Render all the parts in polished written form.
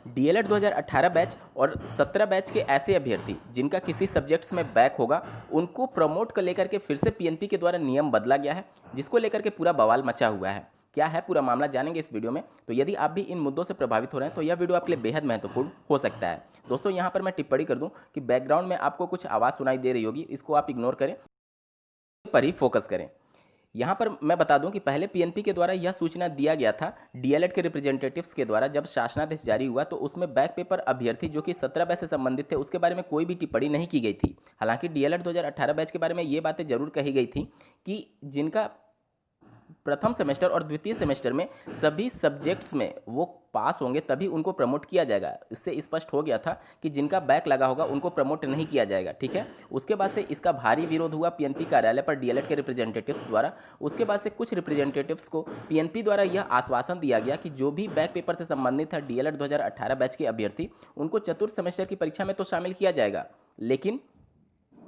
DElEd 2018 batch और 17 batch के ऐसे अभ्यर्थी जिनका किसी सब्जेक्ट्स में बैक होगा, उनको प्रमोट को लेकर के फिर से पीएनपी के द्वारा नियम बदला गया है, जिसको लेकर के पूरा बवाल मचा हुआ है। क्या है पूरा मामला जानेंगे इस वीडियो में। तो यदि आप भी इन मुद्दों से प्रभावित हो रहे हैं तो यह वीडियो आपके लिए बेहद महत्वपूर्ण हो सकता है। दोस्तों, यहाँ पर मैं टिप्पणी कर दूं कि बैकग्राउंड में आपको कुछ आवाज़ सुनाई दे रही होगी, इसको आप इग्नोर करें, पर ही फोकस करें। यहाँ पर मैं बता दूं कि पहले पीएनपी के द्वारा यह सूचना दिया गया था डीएलएड के रिप्रेजेंटेटिव्स के द्वारा, जब शासनादेश जारी हुआ तो उसमें बैक पेपर अभ्यर्थी जो कि 17 बैच से संबंधित थे उसके बारे में कोई भी टिप्पणी नहीं की गई थी। हालांकि डीएलएड 2018 बैच के बारे में ये बातें जरूर कही गई थी कि जिनका प्रथम सेमेस्टर और द्वितीय सेमेस्टर में सभी सब्जेक्ट्स में वो पास होंगे तभी उनको प्रमोट किया जाएगा। इससे स्पष्ट हो गया था कि जिनका बैक लगा होगा उनको प्रमोट नहीं किया जाएगा। ठीक है, उसके बाद से इसका भारी विरोध हुआ पीएनपी कार्यालय पर डीएलएड के रिप्रेजेंटेटिव्स द्वारा। उसके बाद से कुछ रिप्रेजेंटेटिव्स को पीएनपी द्वारा यह आश्वासन दिया गया कि जो भी बैक पेपर से संबंधित है डीएलएड 2018 बैच के अभ्यर्थी, उनको चतुर्थ सेमेस्टर की परीक्षा में तो शामिल किया जाएगा, लेकिन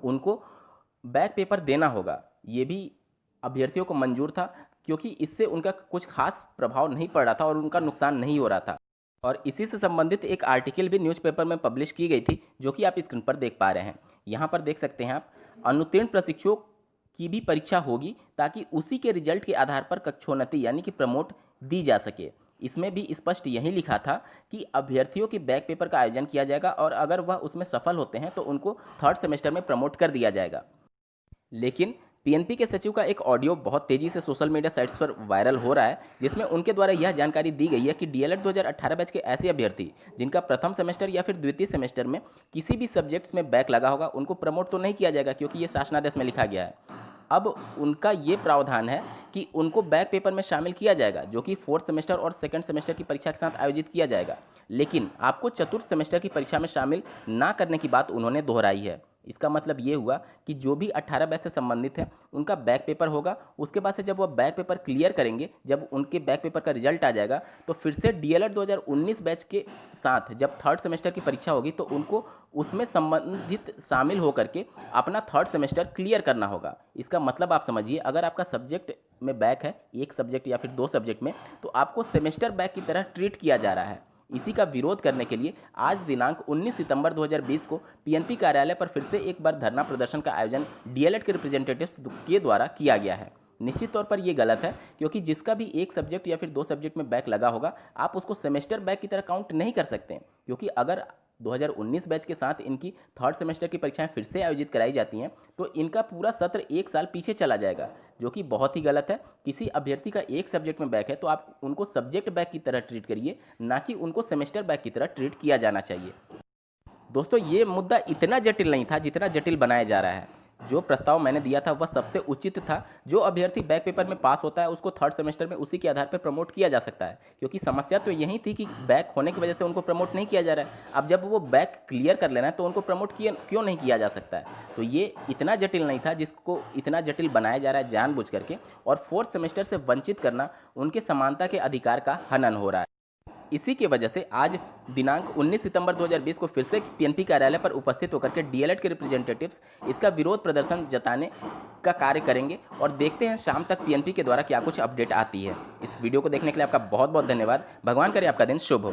उनको बैक पेपर देना होगा। ये भी अभ्यर्थियों को मंजूर था, क्योंकि इससे उनका कुछ खास प्रभाव नहीं पड़ रहा था और उनका नुकसान नहीं हो रहा था। और इसी से संबंधित एक आर्टिकल भी न्यूज़पेपर में पब्लिश की गई थी, जो कि आप स्क्रीन पर देख पा रहे हैं। यहाँ पर देख सकते हैं आप, अनुत्तीर्ण प्रशिक्षुओं की भी परीक्षा होगी ताकि उसी के रिजल्ट के आधार पर कक्षोन्नति यानी कि प्रमोट दी जा सके। इसमें भी स्पष्ट यही लिखा था कि अभ्यर्थियों के बैक पेपर का आयोजन किया जाएगा और अगर वह उसमें सफल होते हैं तो उनको थर्ड सेमेस्टर में प्रमोट कर दिया जाएगा। लेकिन पीएनपी के सचिव का एक ऑडियो बहुत तेजी से सोशल मीडिया साइट्स पर वायरल हो रहा है, जिसमें उनके द्वारा यह जानकारी दी गई है कि डीएलएड 2018 बैच के ऐसे अभ्यर्थी जिनका प्रथम सेमेस्टर या फिर द्वितीय सेमेस्टर में किसी भी सब्जेक्ट्स में बैक लगा होगा, उनको प्रमोट तो नहीं किया जाएगा, क्योंकि ये शासनादेश में लिखा गया है। अब उनका ये प्रावधान है कि उनको बैक पेपर में शामिल किया जाएगा, जो कि फोर्थ सेमेस्टर और सेकंड सेमेस्टर की परीक्षा के साथ आयोजित किया जाएगा, लेकिन आपको चतुर्थ सेमेस्टर की परीक्षा में शामिल ना करने की बात उन्होंने दोहराई है। इसका मतलब ये हुआ कि जो भी 18 बैच से संबंधित है उनका बैक पेपर होगा। उसके बाद से जब वह बैक पेपर क्लियर करेंगे, जब उनके बैक पेपर का रिजल्ट आ जाएगा, तो फिर से डीएलएड 2019 बैच के साथ जब थर्ड सेमेस्टर की परीक्षा होगी तो उनको उसमें संबंधित शामिल होकर के अपना थर्ड सेमेस्टर क्लियर करना होगा। इसका मतलब आप समझिए, अगर आपका सब्जेक्ट में बैक है, एक सब्जेक्ट या फिर दो सब्जेक्ट में, तो आपको सेमेस्टर बैक की तरह ट्रीट किया जा रहा है। इसी का विरोध करने के लिए आज दिनांक 19 सितंबर 2020 को पीएनपी कार्यालय पर फिर से एक बार धरना प्रदर्शन का आयोजन डीएलएड के रिप्रेजेंटेटिव्स के द्वारा किया गया है। निश्चित तौर पर यह गलत है, क्योंकि जिसका भी एक सब्जेक्ट या फिर दो सब्जेक्ट में बैक लगा होगा, आप उसको सेमेस्टर बैक की तरह काउंट नहीं कर सकते, क्योंकि अगर 2019 बैच के साथ इनकी थर्ड सेमेस्टर की परीक्षाएं फिर से आयोजित कराई जाती हैं तो इनका पूरा सत्र एक साल पीछे चला जाएगा, जो कि बहुत ही गलत है। किसी अभ्यर्थी का एक सब्जेक्ट में बैक है तो आप उनको सब्जेक्ट बैक की तरह ट्रीट करिए, ना कि उनको सेमेस्टर बैक की तरह ट्रीट किया जाना चाहिए। दोस्तों, ये मुद्दा इतना जटिल नहीं था जितना जटिल बनाया जा रहा है। जो प्रस्ताव मैंने दिया था वह सबसे उचित था। जो अभ्यर्थी बैक पेपर में पास होता है उसको थर्ड सेमेस्टर में उसी के आधार पर प्रमोट किया जा सकता है, क्योंकि समस्या तो यही थी कि बैक होने की वजह से उनको प्रमोट नहीं किया जा रहा है। अब जब वो बैक क्लियर कर लेना है तो उनको प्रमोट किया क्यों नहीं किया जा सकता है। तो ये इतना जटिल नहीं था जिसको इतना जटिल बनाया जा रहा है जानबूझ करके, और फोर्थ सेमेस्टर से वंचित करना उनके समानता के अधिकार का हनन हो रहा है। इसी की वजह से आज दिनांक 19 सितंबर 2020 को फिर से पीएनपी कार्यालय पर उपस्थित होकर के डीएलएड के रिप्रेजेंटेटिव्स इसका विरोध प्रदर्शन जताने का कार्य करेंगे, और देखते हैं शाम तक पीएनपी के द्वारा क्या कुछ अपडेट आती है। इस वीडियो को देखने के लिए आपका बहुत बहुत धन्यवाद। भगवान करे आपका दिन शुभ हो।